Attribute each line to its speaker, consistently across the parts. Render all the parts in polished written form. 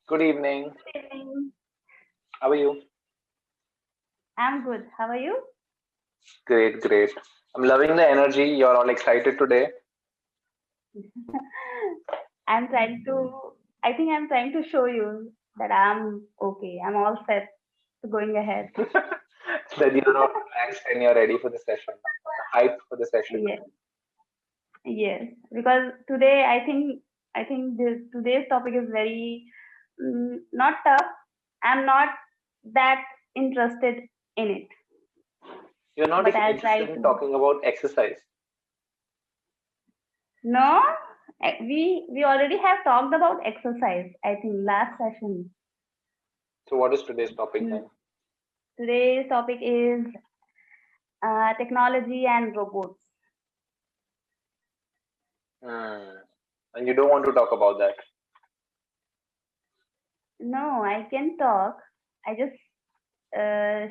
Speaker 1: Good evening.
Speaker 2: Evening.
Speaker 1: How are you?
Speaker 2: I'm good. How are you?
Speaker 1: Great, great. I'm loving the energy. You're all excited today.
Speaker 2: I'm trying to, I think I'm trying to show you that I'm okay. I'm all set to going ahead.
Speaker 1: That you're all relaxed and you're ready for the session. Hyped for the session.
Speaker 2: Yes, yes. Because today, I think this today's topic is very not tough. I'm not that interested in it,
Speaker 1: You're not
Speaker 2: but I'll try
Speaker 1: interested in
Speaker 2: to.
Speaker 1: talking about exercise.
Speaker 2: No, we already have talked about exercise. I think last session.
Speaker 1: So, what is today's topic
Speaker 2: Mm,
Speaker 1: then?
Speaker 2: Today's topic is technology and robots.
Speaker 1: Hmm. And you don't want to talk about that.
Speaker 2: No, I can talk. I just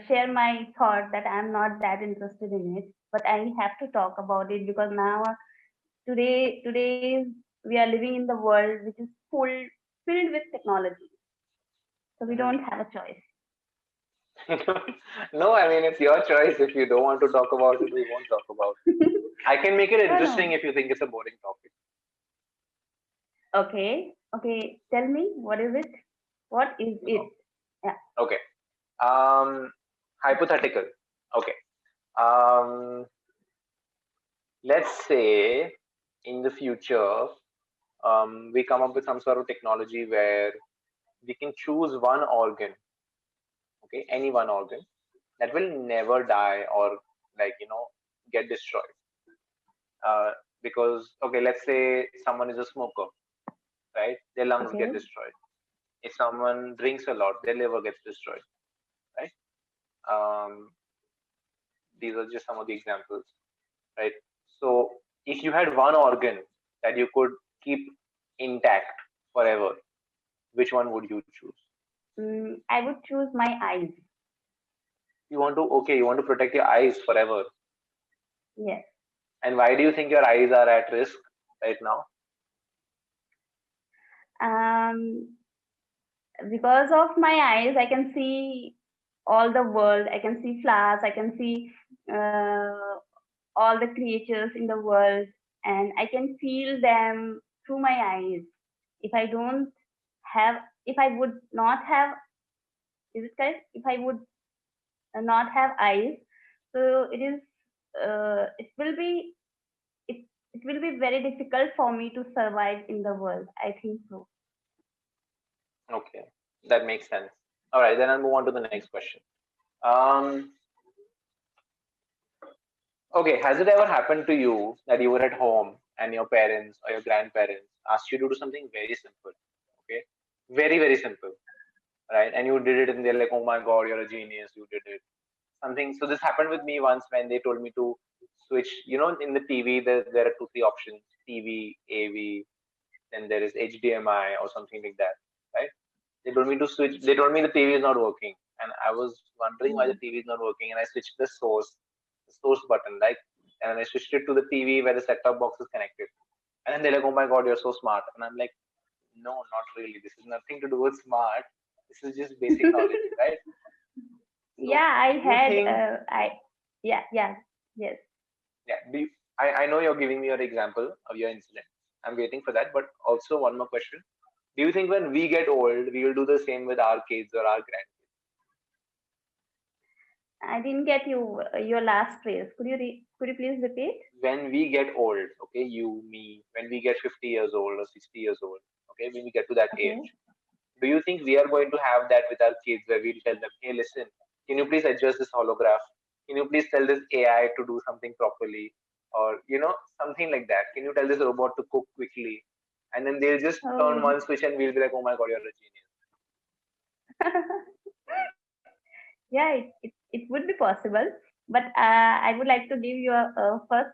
Speaker 2: share my thought that I'm not that interested in it, but I have to talk about it because now today we are living in the world which is filled with technology, so we
Speaker 1: Mhm.
Speaker 2: don't have a choice.
Speaker 1: No, I mean, it's your choice. If you don't want to talk about it, we won't talk about it. I can make it
Speaker 2: No, no.
Speaker 1: interesting if you think it's a boring topic.
Speaker 2: Okay, okay. Tell me, what is it? What is it? Yeah.
Speaker 1: Okay. Um, Hypothetical. Okay. Um, let's say in the future, we come up with some sort of technology where we can choose one organ, okay, any one organ that will never die or get destroyed. Uh, because okay, let's say someone is a smoker, right? Their lungs get
Speaker 2: Okay.
Speaker 1: destroyed. If someone drinks a lot, their liver gets destroyed, right? Um, these are just some of the examples, right? So if you had one organ that you could keep intact forever, which one would you choose?
Speaker 2: I would choose my eyes.
Speaker 1: You want to protect your eyes forever.
Speaker 2: Yes.
Speaker 1: And why do you think your eyes are at risk right now?
Speaker 2: Um, because of my eyes, I can see all the world. I can see flowers. I can see all the creatures in the world, and I can feel them through my eyes. If I don't have, if I would not have, is it correct? If I would not have eyes, so it is. It will be. It will be very difficult for me to survive in the world. I think so.
Speaker 1: Okay, that makes sense. All right, then I'll move on to the next question. Um, okay, has it ever happened to you that you were at home and your parents or your grandparents asked you to do something very simple? Okay, very, very simple, right? And you did it, and they're like, "Oh my God, you're a genius! You did it." Something. So this happened with me once when they told me to switch. You know, in the TV, there are two, three options: TV, AV, then there is HDMI or something like that, right? They told me to switch. They told me the TV is not working, and I was wondering why the
Speaker 2: Oh.
Speaker 1: TV is not working. And I switched the source button, like, and I switched it to the TV where the set-top box is connected. And then they're like, "Oh my God, you're so smart!" And I'm like, "No, not really. This is nothing to do with smart. This is just basic knowledge, right?" So,
Speaker 2: Yeah, I
Speaker 1: do you
Speaker 2: had.
Speaker 1: think?
Speaker 2: Yeah, yes.
Speaker 1: Yeah, I know you're giving me your example of your incident. I'm waiting for that. But also one more question. Do you think when we get old, we will do the same with our kids or our grandkids?
Speaker 2: I didn't get your last phrase. Could you please repeat?
Speaker 1: When we get old, okay, you, me, when we get 50 years old or 60 years old, okay, when we get to that
Speaker 2: Okay.
Speaker 1: age, do you think we are going to have that with our kids where we'll tell them, hey, listen, can you please adjust this holograph? Can you please tell this AI to do something properly? Or, something like that. Can you tell this robot to cook quickly? And then they'll just turn
Speaker 2: Oh.
Speaker 1: one switch and we'll be like, oh my God, you're a genius.
Speaker 2: Yeah, it would be possible, but I would like to give you a first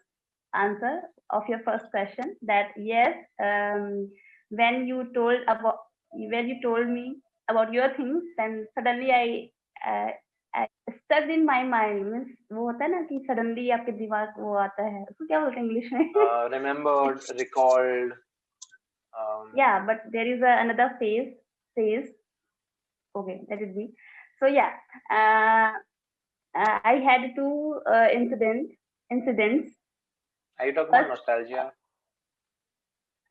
Speaker 2: answer of your first question that yes, when you told about when you told me about your things, then suddenly uh, I stuck in my mind means वो होता है ना कि suddenly आपके दिमाग वो आता है उसको क्या बोलते हैं इंग्लिश में
Speaker 1: Remembered, recalled. Um,
Speaker 2: yeah, but there is another phase. says. Okay, that would be. So yeah, uh, I had two incidents.
Speaker 1: Are you talking about
Speaker 2: First,
Speaker 1: nostalgia?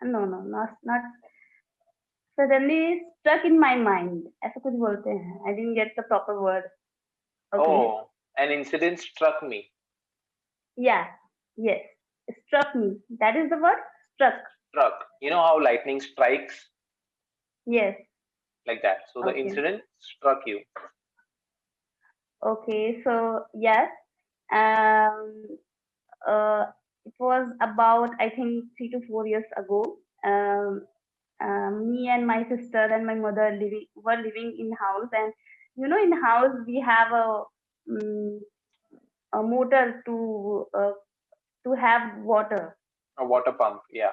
Speaker 2: no, not suddenly struck in my mind. ऐसा कुछ बोलते हैं. I didn't get the proper word. Okay.
Speaker 1: Oh, an incident struck me.
Speaker 2: Yeah. Yes. Struck me. That is the word. Struck.
Speaker 1: Struck. You know how lightning strikes?
Speaker 2: Yes.
Speaker 1: Like that. So the
Speaker 2: Okay.
Speaker 1: incident struck you.
Speaker 2: Okay. So yes. Um. It was about, I think, 3 to 4 years ago. Me and my sister and my mother were living in house, and in house we have um, a motor to have water.
Speaker 1: A water pump. Yeah.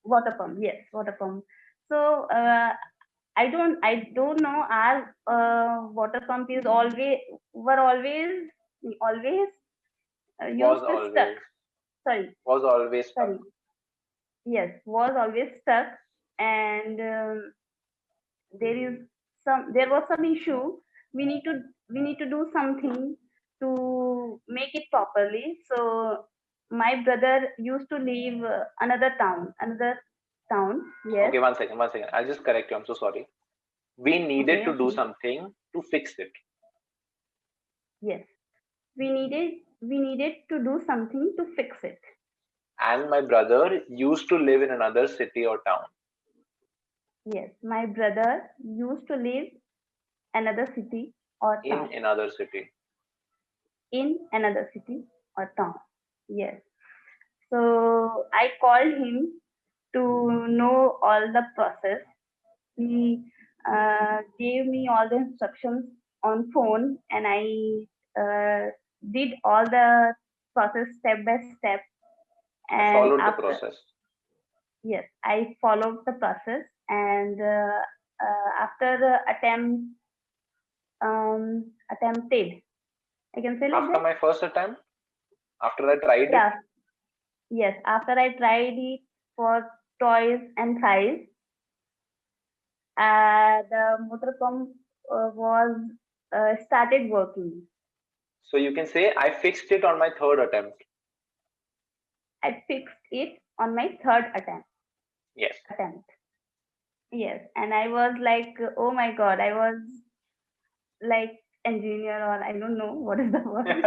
Speaker 2: Water pump, yes, water pump. So I don't know, our water pump is always
Speaker 1: Was
Speaker 2: used to stuck.
Speaker 1: always.
Speaker 2: Sorry,
Speaker 1: Was always stuck.
Speaker 2: sorry. Yes, was always stuck, and there was some issue. We need to do something to make it properly. So my brother used to leave another town. Yes.
Speaker 1: Okay, one second, one second. I'll just correct you. I'm so sorry. We needed
Speaker 2: Okay.
Speaker 1: to do something to fix it.
Speaker 2: Yes. We needed to do something to fix it.
Speaker 1: And my brother used to live in another city or town.
Speaker 2: Yes. My brother used to live another city or town.
Speaker 1: In another city.
Speaker 2: In another city or town. Yes. So I called him to know all the process. He gave me all the instructions on phone, and I did all the process step by step.
Speaker 1: I
Speaker 2: And
Speaker 1: followed the process.
Speaker 2: yes, I followed the process, and after the attempted, I can say like
Speaker 1: After
Speaker 2: that.
Speaker 1: my first attempt, after I tried it,
Speaker 2: Yeah. Yes, after I tried it for twice and thrice, the motor pump was started working.
Speaker 1: so you can say I fixed it on my third attempt.
Speaker 2: I fixed it on my third
Speaker 1: Yes.
Speaker 2: attempt. Yes, and I was like, oh my god, I was like engineer, or I don't know what is the word.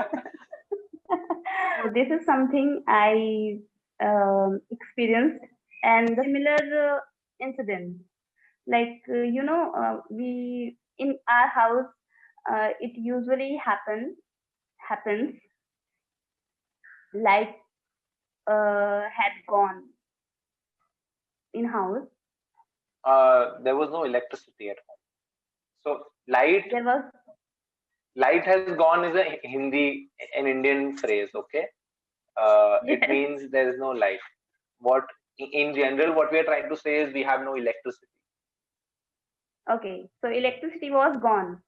Speaker 2: So this is something I experienced, and the similar incident. Like we in our house, it usually happens like had gone in house.
Speaker 1: There was no electricity at home. So light
Speaker 2: There was
Speaker 1: has gone is a an Indian phrase. Okay. It
Speaker 2: yes.
Speaker 1: means there is no light. What in general, what we are trying to say is we have no electricity.
Speaker 2: Okay, so electricity was gone.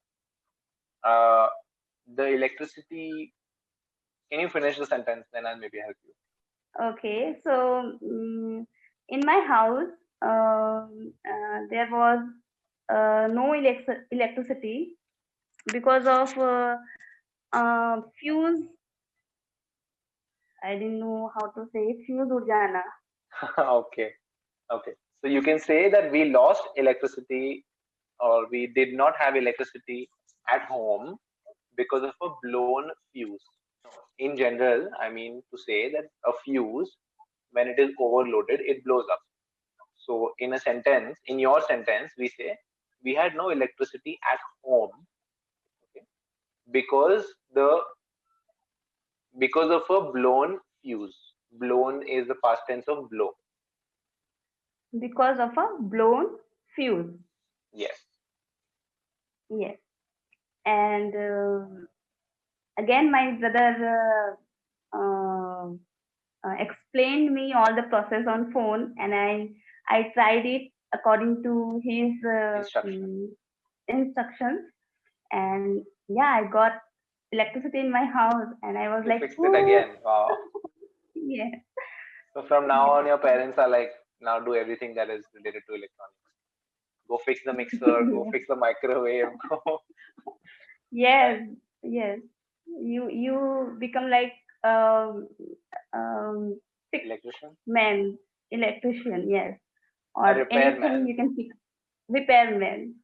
Speaker 1: The electricity. Can you finish the sentence? Then I'll maybe help you.
Speaker 2: Okay, so in my house, there was no electricity because of fuse. I didn't know how to say fuse urjana.
Speaker 1: Okay. Okay. So you can say that we lost electricity or we did not have electricity at home because of a blown fuse. In general, I mean to say that a fuse, when it is overloaded, it blows up. So in a sentence, in your sentence, we say we had no electricity at home, okay, because of a blown fuse. Blown is the past tense of blow.
Speaker 2: Because of a blown fuse.
Speaker 1: Yes.
Speaker 2: Yes, and again, my brother explained me all the process on phone, and I tried it according to his instructions, and yeah, I got electricity in my house, and I was
Speaker 1: You
Speaker 2: like,
Speaker 1: fixed it
Speaker 2: oh,
Speaker 1: again. Wow.
Speaker 2: yeah.
Speaker 1: So from now on, your parents are like, now do everything that is related to electronics. Go fix the mixer. Go fix the microwave.
Speaker 2: Yes, yes. You become like um fix
Speaker 1: Electrician.
Speaker 2: man, electrician, yes,
Speaker 1: A
Speaker 2: or anything
Speaker 1: repairman.
Speaker 2: you can fix. Repairman.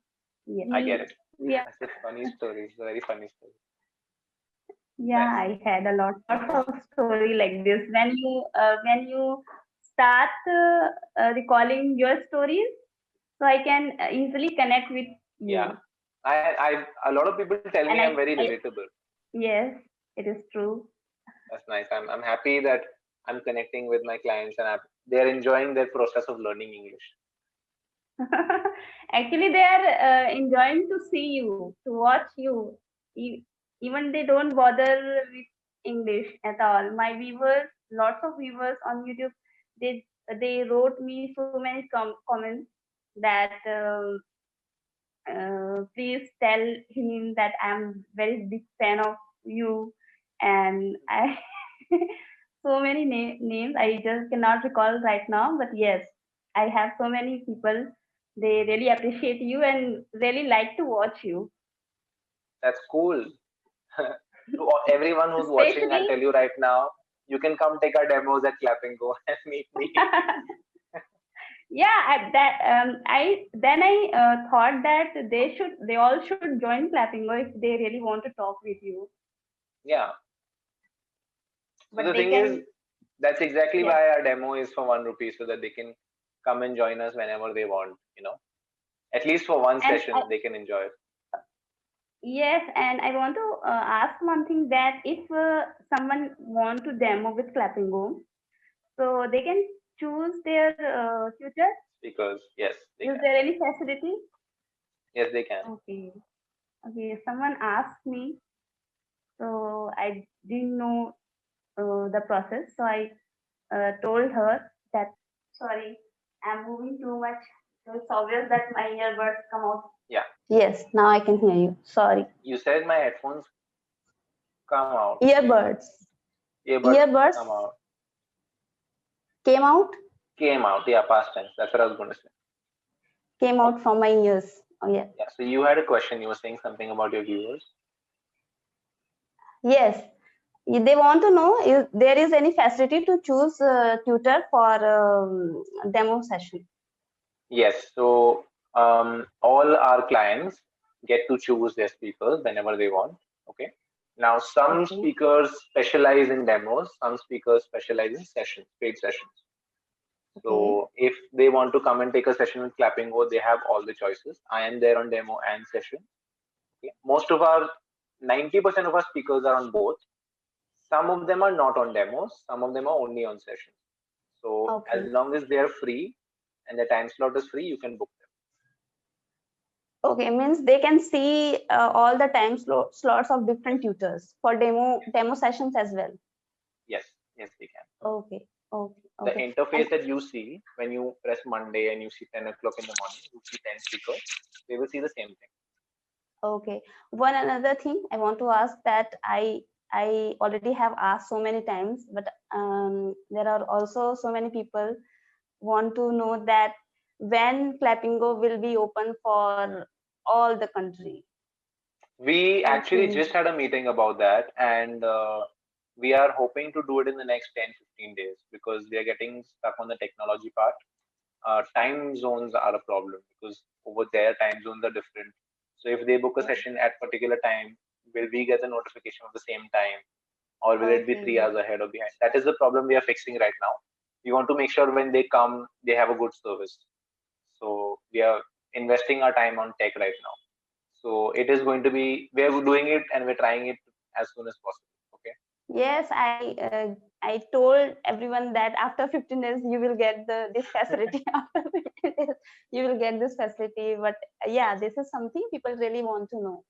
Speaker 2: Yes.
Speaker 1: I get it.
Speaker 2: Yeah,
Speaker 1: That's a funny story. It's a very funny story.
Speaker 2: yeah.
Speaker 1: Nice.
Speaker 2: I had a lot of story like this. When you start recalling your stories, so I can easily connect with
Speaker 1: Yeah.
Speaker 2: you.
Speaker 1: A lot of people tell
Speaker 2: And
Speaker 1: me I'm very
Speaker 2: I
Speaker 1: relatable.
Speaker 2: yes, it is true.
Speaker 1: That's nice. I'm happy that I'm connecting with my clients and they're enjoying their process of learning English.
Speaker 2: Actually, they are enjoying to see you, to watch you. E- Even they don't bother with English at all. My viewers, lots of viewers on YouTube, they wrote me so many comments that please tell him that I'm very big fan of you, and I so many names I just cannot recall right now. But yes, I have so many people. They really appreciate you and really like to watch you.
Speaker 1: That's cool. To everyone who's watching, I'll
Speaker 2: Especially,
Speaker 1: tell you right now, you can come take our demos at Clap and Go and meet me.
Speaker 2: yeah, at that I thought that they all should join Clappingo if they really want to talk with you.
Speaker 1: Yeah. So
Speaker 2: But
Speaker 1: the
Speaker 2: they
Speaker 1: thing is,
Speaker 2: can,
Speaker 1: that's exactly
Speaker 2: yes.
Speaker 1: why our demo is for 1 rupee, so that they can come and join us whenever they want. At least for one
Speaker 2: And
Speaker 1: session, they can enjoy it.
Speaker 2: yes, and I want to ask one thing that if someone want to demo with Clappingo, so they can choose their tutor.
Speaker 1: Because, yes, they
Speaker 2: Is
Speaker 1: can.
Speaker 2: there any facility?
Speaker 1: Yes, they can.
Speaker 2: Okay, okay. Someone asked me, so I didn't know the process. So I told her that sorry, I'm moving too much. So it's obvious that my earbuds come out.
Speaker 1: Yeah.
Speaker 2: Yes, now I can hear you. Sorry.
Speaker 1: You said my headphones come out.
Speaker 2: Earbuds.
Speaker 1: Earbuds
Speaker 2: Earbuds
Speaker 1: come out.
Speaker 2: came out.
Speaker 1: Came out. Yeah, past tense. That's what I was going to say.
Speaker 2: Came out from my ears. Oh yeah.
Speaker 1: Yeah. So you had a question. You were saying something about your viewers.
Speaker 2: Yes. They want to know if there is any facility to choose tutor for demo session.
Speaker 1: Yes. So all our clients get to choose their speakers whenever they want. Okay. Now, some
Speaker 2: Okay.
Speaker 1: speakers specialize in demos. Some speakers specialize in sessions, paid sessions. So if they want to come and take a session with Clappingo, they have all the choices. I am there on demo and session. Okay. Most of our 90% of our speakers are on both. Some of them are not on demos. Some of them are only on sessions. So as long as they are free and the time slot is free, you can book them.
Speaker 2: Okay, means they can see all the time slots of different tutors for demo sessions as well.
Speaker 1: Yes, yes, they can.
Speaker 2: Okay.
Speaker 1: The interface that you see when you press Monday and you see 10 o'clock in the morning, you see 10 speakers, they will see the same thing.
Speaker 2: Okay. One another thing I want to ask that I already have asked so many times, but there are also so many people want to know that when Clappingo will be open for all the country.
Speaker 1: We actually just had a meeting about that, and we are hoping to do it in the next 10-15 days because we are getting stuck on the technology part. Time zones are a problem because over there time zones are different. So if they book a session at particular time, will we get the notification of the same time, or will it be 3 hours ahead or behind? That is the problem we are fixing right now. We want to make sure when they come, they have a good service. So we are investing our time on tech right now. So it is going to be, we're doing it and we're trying it as soon as possible. Okay.
Speaker 2: Yes, I told everyone that after 15 days you will get this facility. After 15 days you will get this facility. But yeah, this is something people really want to know.